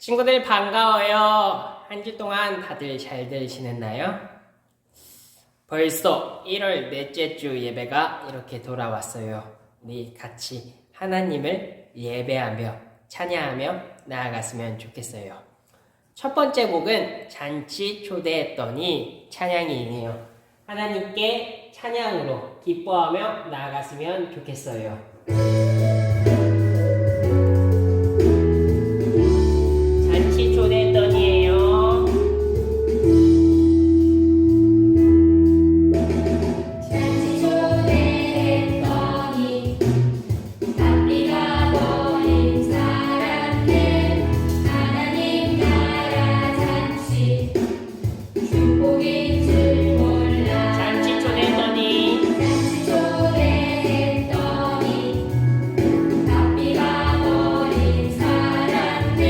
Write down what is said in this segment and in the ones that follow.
친구들 반가워요. 한 주 동안 다들 잘들 지냈나요? 벌써 1월 넷째 주 예배가 이렇게 돌아왔어요. 우리 같이 하나님을 예배하며 찬양하며 나아갔으면 좋겠어요. 첫 번째 곡은 잔치 초대했더니 찬양이에요. 하나님께 찬양으로 기뻐하며 나아갔으면 좋겠어요. 잔치 초대했더니예요. 잔치 초대했더니 바삐가 버린 사람들 하나님 나라 잔치 축복인 줄 몰라 잔치 초대했더니 잔치 초대했더니 바삐가 버린 사람들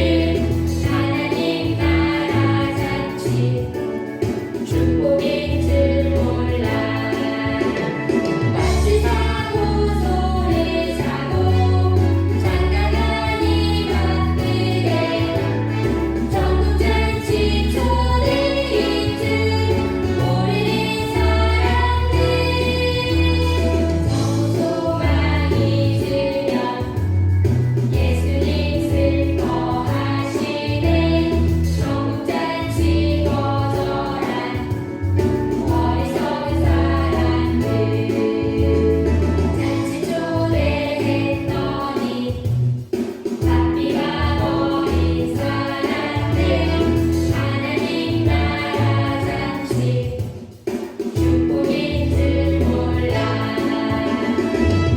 하나님 나라 잔치 축복인 줄 몰라 마치 사고 소리 사고 장가가니 바쁘게 전국잔치 초대인 줄 모르는 사람들 소망이 들면 예수님 슬퍼하시네 전국잔치 거절한 어리석은 사람들 잔치 초대했더니 바삐가 버린 사람들 하나님 나라 잔치 축복인 줄 몰라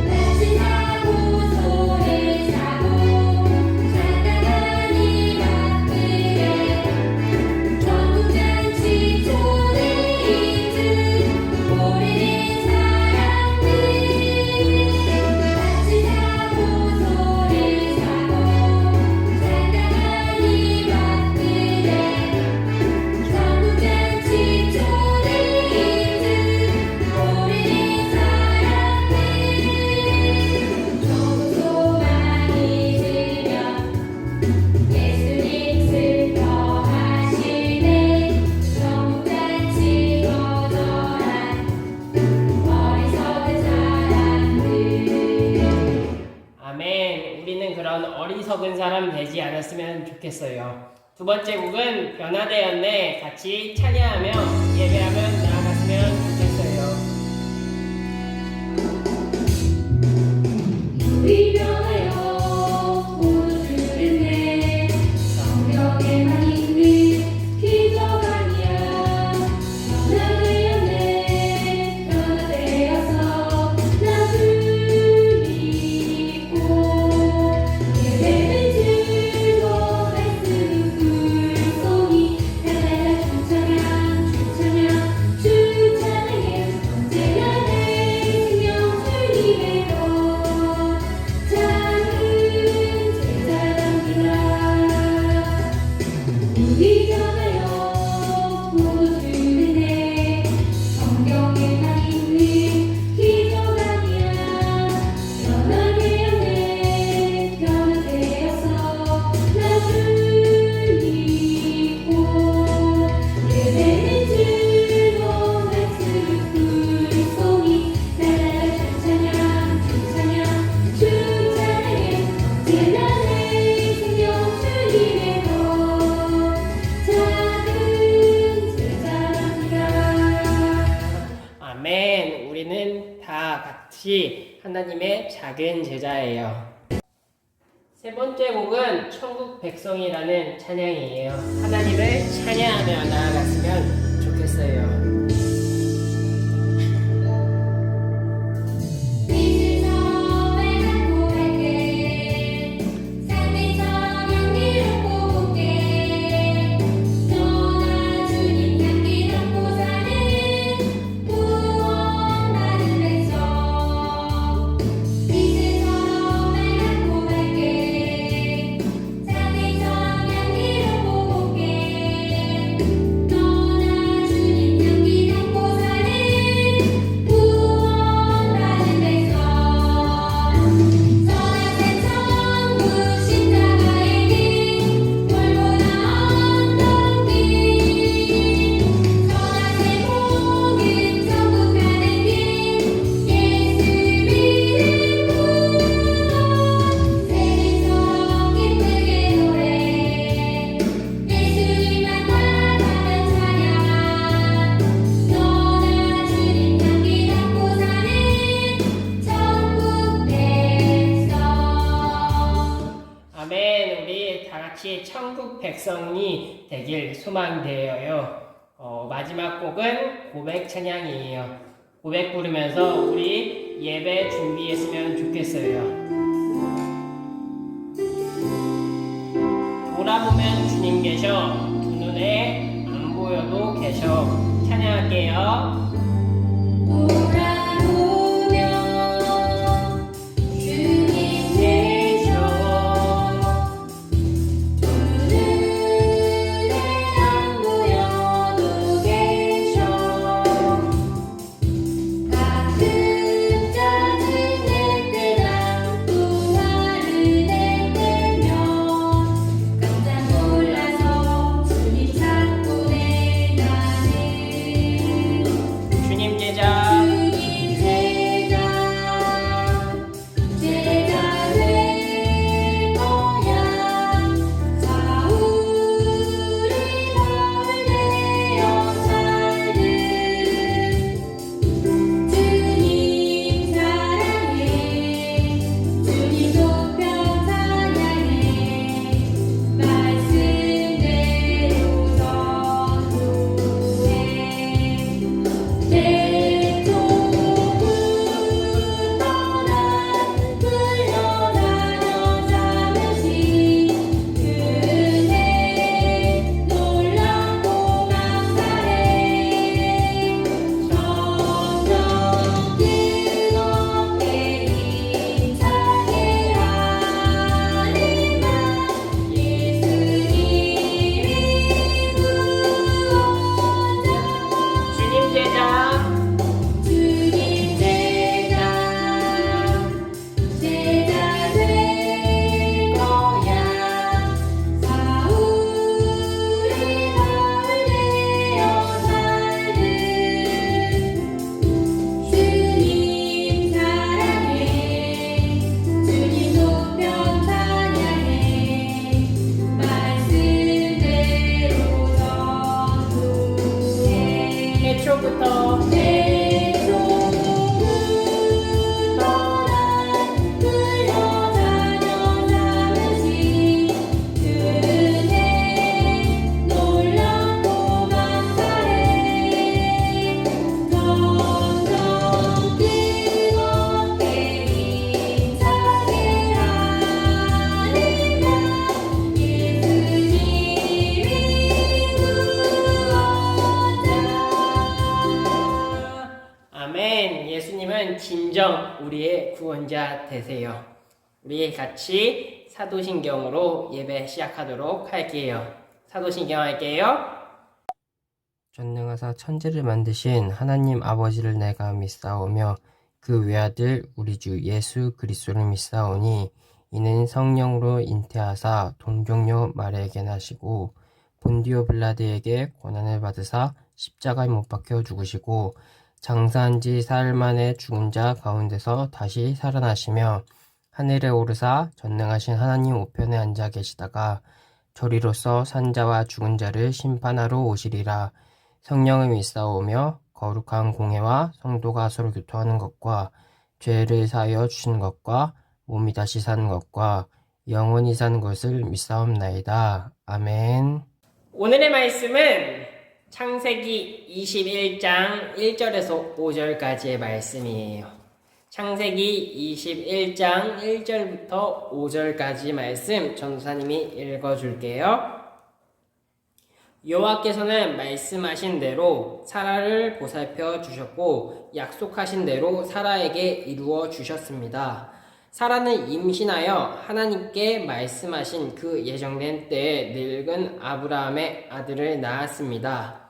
마치 사고 소리 사고 장가가니 바쁘게 전국잔치 초대인 줄 모르는 사람들 마치 사고 소리 사고 장가가니 바쁘게 전국잔치 초대인 줄 모르는 사람들 조금 소망이 들면 예수님 슬퍼하시네 전국잔치 거절한 어리석은 사람들 아멘. 우리는 그런 어리석은 사람 되지 않았으면 좋겠어요. 두 번째 곡은 변화되었네. 같이 찬양하며 예배하며 나아갔으면 좋겠어요. 우리 변하여 모두를 내 성경에만 있는 기적 아니야 변화되었네 변화되어서 나를 믿고 예배는 즐거워했으면 불송이 날마다 찬양 주 찬양해 언제나 내 생명 주님의 것 작은 제자랍니다 우리 변하여 모두를 내 성경에만 있는 기적 아니야 변화되었네 변화되어서 나를 믿고 예배는 즐거워했으면 불송이 날마다 찬양 주 찬양해 언제나 내 생명 주님의 것 작은 제자랍니다 아멘. 우리는 다 같이 하나님의 작은 제자예요. 세 번째 곡은 천국 백성이라는 찬양이에요. 하나님을 찬양하며 나아갔으면 좋겠어요. 믿음의 갖고 갈게 상대처럼 향기를 뽑을게 너나 주님 향기 담고 사는 구원받은 백성 믿음의 갖고 갈게 상대처럼 향기를 뽑을게 너나 주님 같이 천국 백성이 되길 소망되어요. 마지막 곡은 고백 찬양이에요. 고백 부르면서 우리 예배 준비했으면 좋겠어요. 돌아보면 주님 계셔, 두 눈에 안 보여도 계셔. 찬양할게요. 돌아보면 주님 계셔 두 눈에 안 보여도 계셔 가끔 짜증낼 때랑 또 화를 낼 때면 깜짝 놀라서 주님 찾고 내 나는 주님 제자 주님 제자 될 거야 사울이 마을 내어 살는 주님 사랑해 주님 높여 찬양해 말씀대로 선도해 내 조국은 떠나 흘러다녀 잠시 그네 놀랍고 감사해 점점 뜨겁게 힘차게 하리라 예수님이 구원자 주님 제자 주님 제자 될 거야 사울이 마을 내어 살는 주님 사랑해 주님 높여 찬양해 말씀대로 선도해 애초부터 내 조국은 떠나 흘러다녀 잠시 그네 놀랍고 감사해 점점 뜨겁게 힘차게 하리라 예수님이 구원자 아멘. 예수님은 진정 우리의 구원자 되세요. 우리 같이 사도신경으로 예배 시작하도록 할게요. 사도신경 할게요. 전능하사 천지를 만드신 하나님 아버지를 내가 믿사오며 그 외아들 우리 주 예수 그리스도를 믿사오니 이는 성령으로 잉태하사 동정녀 마리아에게 나시고 본디오 빌라드에게 고난을 받으사 십자가에 못 박혀 죽으시고 장사한 지 사흘 만에 죽은 자 가운데서 다시 살아나시며 하늘에 오르사 전능하신 하나님 우편에 앉아 계시다가 저리로서 산자와 죽은 자를 심판하러 오시리라. 성령을 믿사오며 거룩한 공회와 성도가 서로 교통하는 것과 죄를 사하여 주신 것과 몸이 다시 사는 것과 영원히 사는 것을 믿사옵나이다. 아멘. 오늘의 말씀은 창세기 21장 1절에서 5절까지의 말씀이에요. 창세기 21장 1절부터 5절까지 말씀 전도사님이 읽어줄게요. 여호와께서는 말씀하신 대로 사라를 보살펴 주셨고 약속하신 대로 사라에게 이루어 주셨습니다. 사라는 임신하여 하나님께 말씀하신 그 예정된 때에 늙은 아브라함의 아들을 낳았습니다.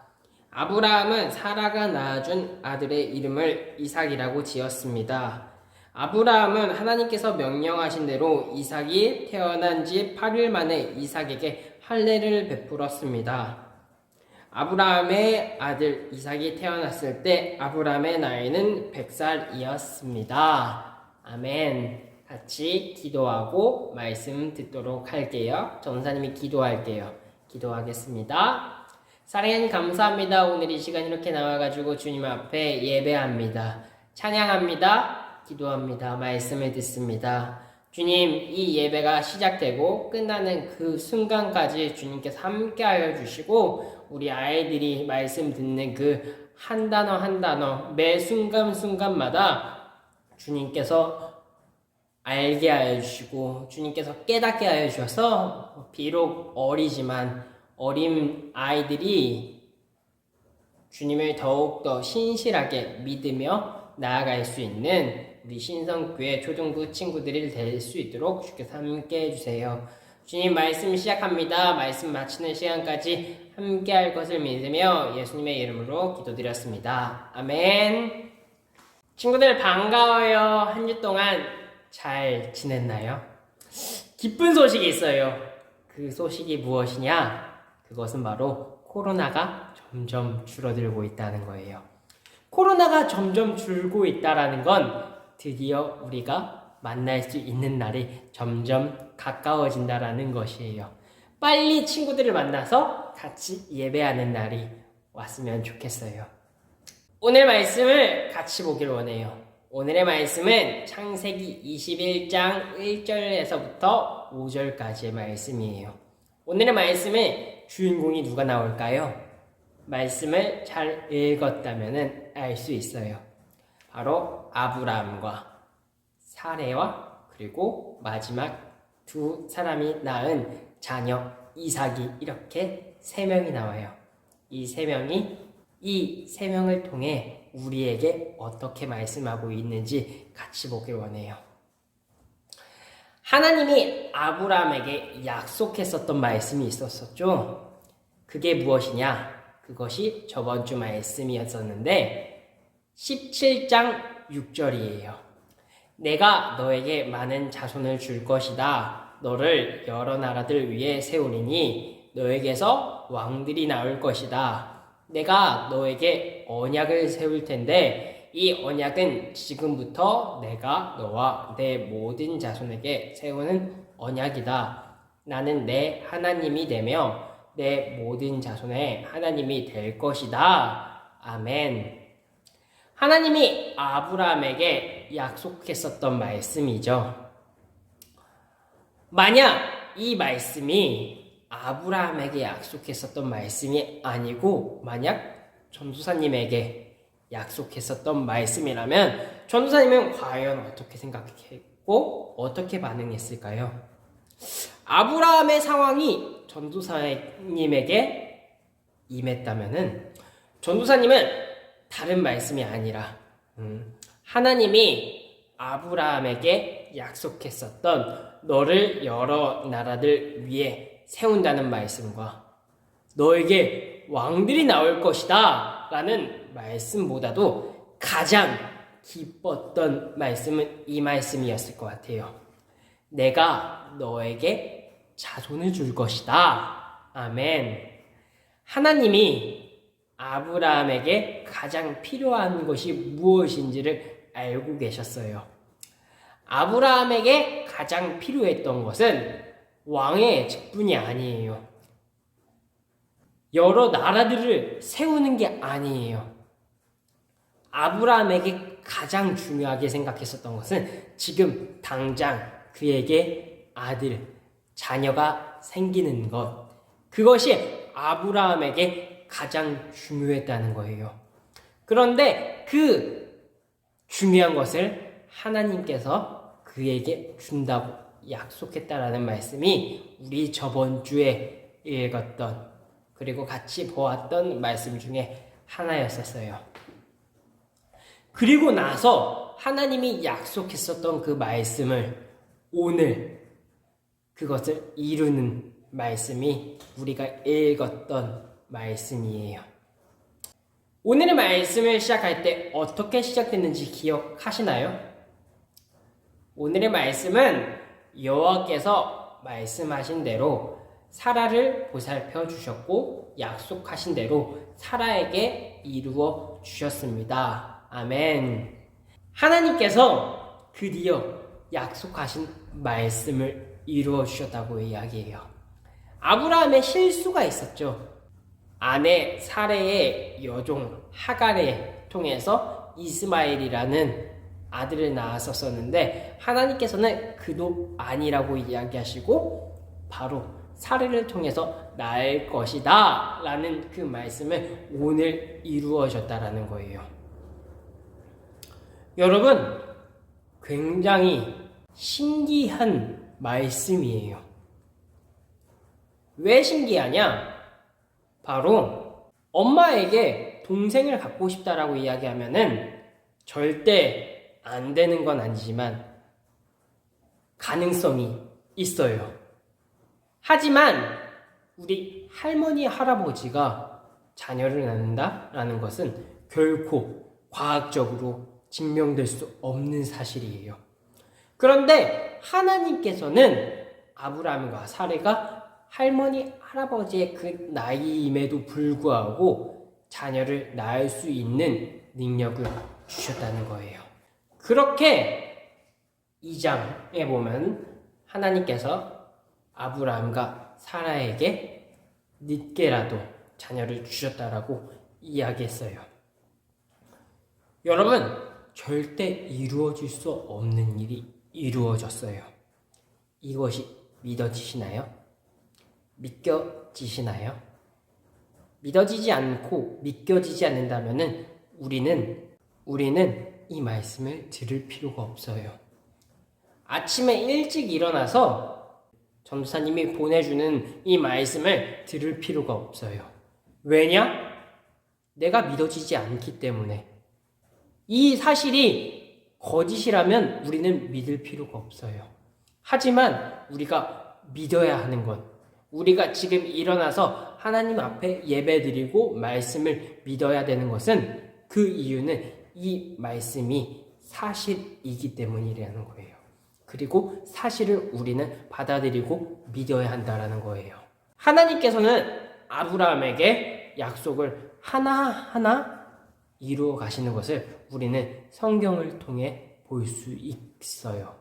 아브라함은 사라가 낳아준 아들의 이름을 이삭이라고 지었습니다. 아브라함은 하나님께서 명령하신 대로 이삭이 태어난 지 8일 만에 이삭에게 할례를 베풀었습니다. 아브라함의 아들 이삭이 태어났을 때 아브라함의 나이는 100살이었습니다. 아멘. 같이 기도하고 말씀 듣도록 할게요. 전사님이 기도할게요. 기도하겠습니다. 사랑하님 감사합니다. 오늘 이 시간 이렇게 나와가지고 주님 앞에 예배합니다. 찬양합니다. 기도합니다. 말씀을 듣습니다. 주님, 이 예배가 시작되고 끝나는 그 순간까지 주님께서 함께하여 주시고 우리 아이들이 말씀 듣는 그 한 단어 한 단어 매 순간순간마다 주님께서 알게 하여 주시고 주님께서 깨닫게 하여 주셔서 비록 어리지만 어린 아이들이 주님을 더욱더 신실하게 믿으며 나아갈 수 있는 우리 신성교회 초등부 친구들이 될 수 있도록 주께서 함께 해주세요. 주님 말씀 시작합니다. 말씀 마치는 시간까지 함께 할 것을 믿으며 예수님의 이름으로 기도드렸습니다. 아멘. 친구들 반가워요. 한 주 동안 잘 지냈나요? 기쁜 소식이 있어요. 그 소식이 무엇이냐? 그것은 바로 코로나가 점점 줄어들고 있다는 거예요. 코로나가 점점 줄고 있다는 건 드디어 우리가 만날 수 있는 날이 점점 가까워진다라는 것이에요. 빨리 친구들을 만나서 같이 예배하는 날이 왔으면 좋겠어요. 오늘 말씀을 같이 보길 원해요. 오늘의 말씀은 창세기 21장 1절에서부터 5절까지의 말씀이에요. 오늘의 말씀에 주인공이 누가 나올까요? 말씀을 잘 읽었다면 알 수 있어요. 바로 아브라함과 사레와 그리고 마지막 두 사람이 낳은 자녀 이삭이 이렇게 세 명이 나와요. 이 세 명을 통해 우리에게 어떻게 말씀하고 있는지 같이 보길 원해요. 하나님이 아브라함에게 약속했었던 말씀이 있었죠. 그게 무엇이냐? 그것이 저번 주 말씀이었었는데 17장 6절이에요. 내가 너에게 많은 자손을 줄 것이다. 너를 여러 나라들 위에 세우리니 너에게서 왕들이 나올 것이다. 내가 너에게 언약을 세울 텐데 이 언약은 지금부터 내가 너와 내 모든 자손에게 세우는 언약이다. 나는 내 하나님이 되며 내 모든 자손의 하나님이 될 것이다. 아멘. 하나님이 아브라함에게 약속했었던 말씀이죠. 만약 이 말씀이 아브라함에게 약속했었던 말씀이 아니고 만약 전도사님에게 약속했었던 말씀이라면 전도사님은 과연 어떻게 생각했고 어떻게 반응했을까요? 아브라함의 상황이 전도사님에게 임했다면은 전도사님은 다른 말씀이 아니라 하나님이 아브라함에게 약속했었던 너를 여러 나라들 위에 세운다는 말씀과 너에게 왕들이 나올 것이다 라는 말씀보다도 가장 기뻤던 말씀은 이 말씀이었을 것 같아요. 내가 너에게 자손을 줄 것이다. 아멘. 하나님이 아브라함에게 가장 필요한 것이 무엇인지를 알고 계셨어요. 아브라함에게 가장 필요했던 것은 왕의 직분이 아니에요. 여러 나라들을 세우는 게 아니에요. 아브라함에게 가장 중요하게 생각했었던 것은 지금 당장 그에게 아들, 자녀가 생기는 것. 그것이 아브라함에게 가장 중요했다는 거예요. 그런데 그 중요한 것을 하나님께서 그에게 준다고 약속했다라는 말씀이 우리 저번 주에 읽었던 그리고 같이 보았던 말씀 중에 하나였었어요. 그리고 나서 하나님이 약속했었던 그 말씀을 오늘 그것을 이루는 말씀이 우리가 읽었던 말씀이에요. 오늘의 말씀을 시작할 때 어떻게 시작됐는지 기억하시나요? 오늘의 말씀은 여호와께서 말씀하신 대로 사라를 보살펴 주셨고 약속하신 대로 사라에게 이루어 주셨습니다. 아멘. 하나님께서 드디어 약속하신 말씀을 이루어 주셨다고 이야기해요. 아브라함의 실수가 있었죠. 아내 사레의 여종 하갈을 통해서 이스마엘이라는 아들을 낳았었는데 하나님께서는 그도 아니라고 이야기하시고 바로 사례를 통해서 낳을 것이다 라는 그 말씀을 오늘 이루어졌다라는 거예요. 여러분, 굉장히 신기한 말씀이에요. 왜 신기하냐? 바로 엄마에게 동생을 갖고 싶다라고 이야기하면은 절대 안 되는 건 아니지만 가능성이 있어요. 하지만 우리 할머니, 할아버지가 자녀를 낳는다라는 것은 결코 과학적으로 증명될 수 없는 사실이에요. 그런데 하나님께서는 아브라함과 사레가 할머니, 할아버지의 그 나이임에도 불구하고 자녀를 낳을 수 있는 능력을 주셨다는 거예요. 그렇게 2장에 보면 하나님께서 아브라함과 사라에게 늦게라도 자녀를 주셨다라고 이야기했어요. 여러분, 절대 이루어질 수 없는 일이 이루어졌어요. 이것이 믿어지시나요? 믿겨지시나요? 믿어지지 않고 믿겨지지 않는다면 우리는 이 말씀을 들을 필요가 없어요. 아침에 일찍 일어나서 전도사님이 보내주는 이 말씀을 들을 필요가 없어요. 왜냐? 내가 믿어지지 않기 때문에. 이 사실이 거짓이라면 우리는 믿을 필요가 없어요. 하지만 우리가 믿어야 하는 것, 우리가 지금 일어나서 하나님 앞에 예배드리고 말씀을 믿어야 되는 것은 그 이유는 이 말씀이 사실이기 때문이라는 거예요. 그리고 사실을 우리는 받아들이고 믿어야 한다는 거예요. 하나님께서는 아브라함에게 약속을 하나하나 이루어 가시는 것을 우리는 성경을 통해 볼 수 있어요.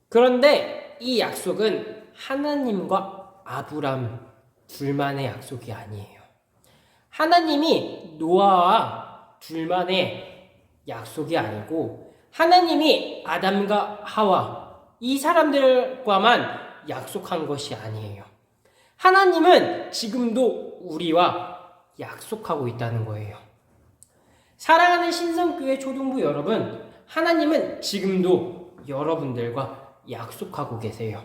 그런데 이 약속은 하나님과 아브라함 둘만의 약속이 아니에요. 하나님이 노아와 둘만의 약속이 아니고 하나님이 아담과 하와 이 사람들과만 약속한 것이 아니에요. 하나님은 지금도 우리와 약속하고 있다는 거예요. 사랑하는 신성교회 초등부 여러분, 하나님은 지금도 여러분들과 약속하고 계세요.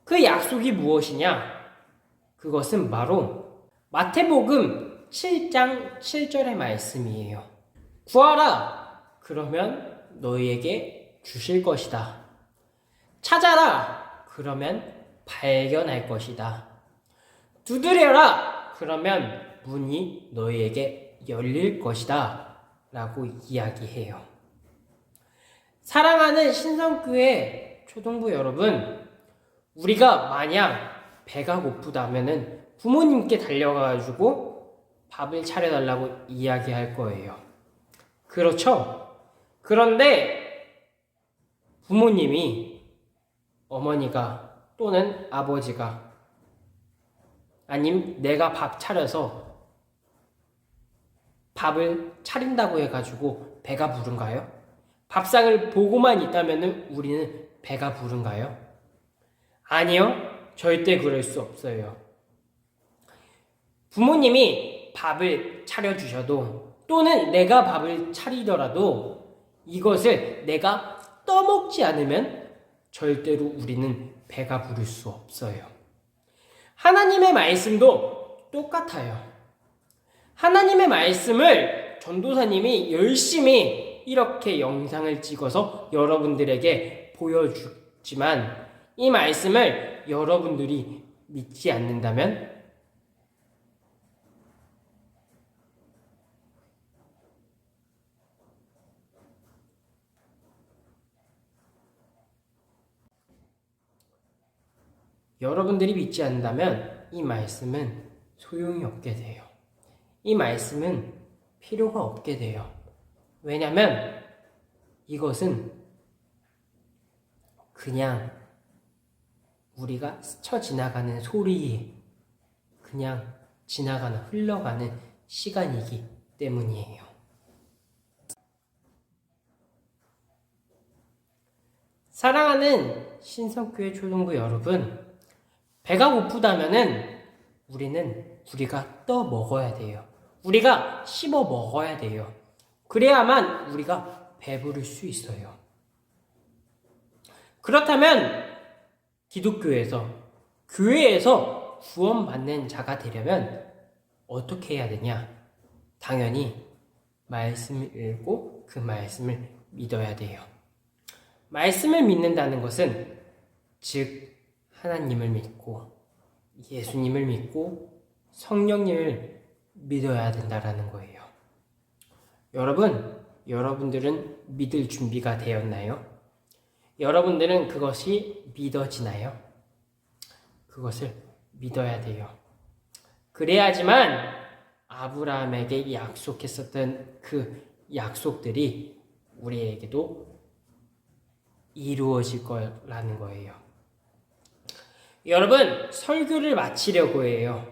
그 약속이 무엇이냐? 그것은 바로 마태복음 7장 7절의 말씀이에요. 구하라, 그러면 너희에게 주실 것이다. 찾아라, 그러면 발견할 것이다. 두드려라, 그러면 문이 너희에게 열릴 것이다 라고 이야기해요. 사랑하는 신성교회 초등부 여러분, 우리가 만약 배가 고프다면은 부모님께 달려가가지고 밥을 차려달라고 이야기할 거예요. 그렇죠? 그런데 부모님이, 어머니가 또는 아버지가, 아님 내가 밥 차려서 밥을 차린다고 해가지고 배가 부른가요? 밥상을 보고만 있다면 우리는 배가 부른가요? 아니요, 절대 그럴 수 없어요. 부모님이 밥을 차려주셔도 또는 내가 밥을 차리더라도 이것을 내가 떠먹지 않으면 절대로 우리는 배가 부를 수 없어요. 하나님의 말씀도 똑같아요. 하나님의 말씀을 전도사님이 열심히 이렇게 영상을 찍어서 여러분들에게 보여주지만 이 말씀을 여러분들이 믿지 않는다면 여러분들이 믿지 않는다면 이 말씀은 소용이 없게 돼요. 이 말씀은 필요가 없게 돼요. 왜냐하면 이것은 그냥 우리가 스쳐 지나가는 소리, 그냥 지나가는, 흘러가는 시간이기 때문이에요. 사랑하는 신성교회 초등부 여러분, 배가 고프다면은 우리가 떠 먹어야 돼요. 우리가 씹어 먹어야 돼요. 그래야만 우리가 배부를 수 있어요. 그렇다면 기독교에서, 교회에서 구원받는 자가 되려면 어떻게 해야 되냐? 당연히 말씀을 읽고 그 말씀을 믿어야 돼요. 말씀을 믿는다는 것은 즉 하나님을 믿고 예수님을 믿고 성령님을 믿어야 된다라는 거예요. 여러분들은 믿을 준비가 되었나요? 여러분들은 그것이 믿어지나요? 그것을 믿어야 돼요. 그래야지만 아브라함에게 약속했었던 그 약속들이 우리에게도 이루어질 거라는 거예요. 여러분, 설교를 마치려고 해요.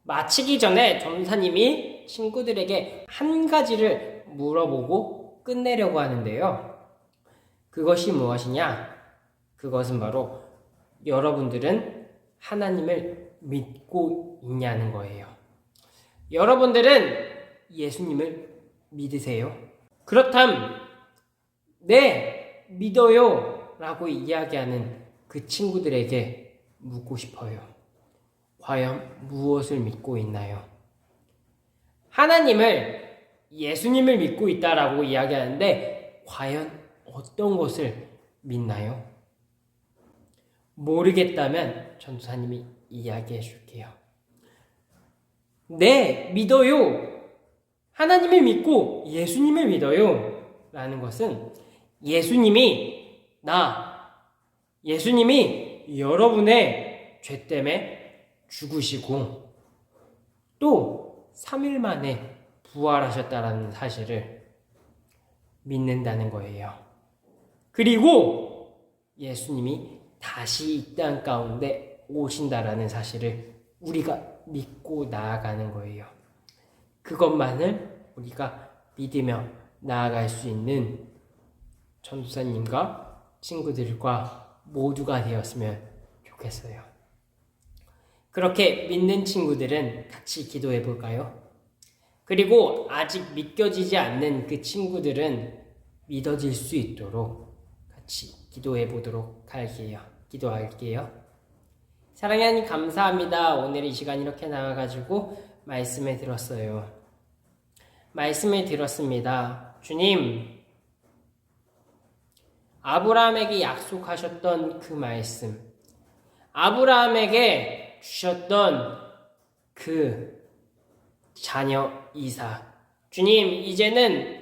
마치기 전에 전사님이 친구들에게 한 가지를 물어보고 끝내려고 하는데요. 그것이 무엇이냐? 그것은 바로 여러분들은 하나님을 믿고 있냐는 거예요. 여러분들은 예수님을 믿으세요? 그렇다면 네, 믿어요 라고 이야기하는 그 친구들에게 묻고 싶어요. 과연 무엇을 믿고 있나요? 하나님을, 예수님을 믿고 있다라고 이야기하는데 과연 어떤 것을 믿나요? 모르겠다면 전도사님이 이야기해 줄게요. 네, 믿어요. 하나님을 믿고 예수님을 믿어요 라는 것은 예수님이 여러분의 죄 때문에 죽으시고 또 3일 만에 부활하셨다라는 사실을 믿는다는 거예요. 그리고 예수님이 다시 이 땅 가운데 오신다라는 사실을 우리가 믿고 나아가는 거예요. 그것만을 우리가 믿으며 나아갈 수 있는 전도사님과 친구들과 모두가 되었으면 좋겠어요. 그렇게 믿는 친구들은 같이 기도해 볼까요? 그리고 아직 믿겨지지 않는 그 친구들은 믿어질 수 있도록 같이 기도해 보도록 할게요. 기도할게요. 사랑의 하나님 감사합니다. 오늘 이 시간 이렇게 나와가지고 말씀을 들었어요. 말씀을 들었습니다. 주님, 아브라함에게 약속하셨던 그 말씀, 아브라함에게 주셨던 그 자녀 이삭, 주님, 이제는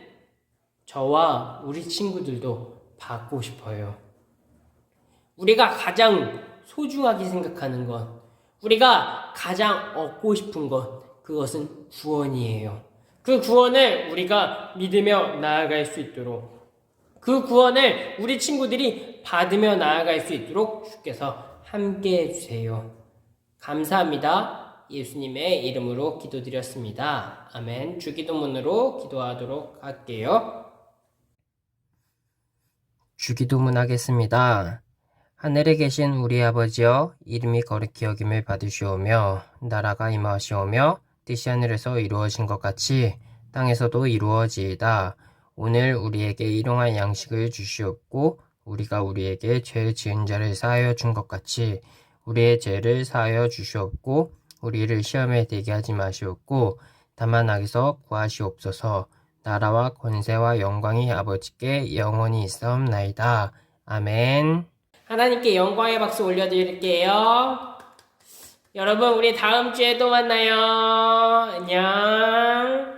저와 우리 친구들도 받고 싶어요. 우리가 가장 소중하게 생각하는 것, 우리가 가장 얻고 싶은 것, 그것은 구원이에요. 그 구원을 우리가 믿으며 나아갈 수 있도록, 그 구원을 우리 친구들이 받으며 나아갈 수 있도록 주께서 함께 해주세요. 감사합니다. 예수님의 이름으로 기도드렸습니다. 아멘. 주기도문으로 기도하도록 할게요. 주기도문 하겠습니다. 하늘에 계신 우리 아버지여, 이름이 거룩히 여김을 받으시오며 나라가 임하시오며 뜻이 하늘에서 이루어진 것 같이 땅에서도 이루어지이다. 오늘 우리에게 일용할 양식을 주시옵고 우리가 우리에게 죄 지은 자를 사하여 준 것 같이 우리의 죄를 사하여 주시옵고 우리를 시험에 들게 하지 마시옵고 다만 악에서 구하시옵소서. 나라와 권세와 영광이 아버지께 영원히 있사옵나이다. 아멘. 하나님께 영광의 박수 올려드릴게요. 여러분, 우리 다음 주에 또 만나요. 안녕.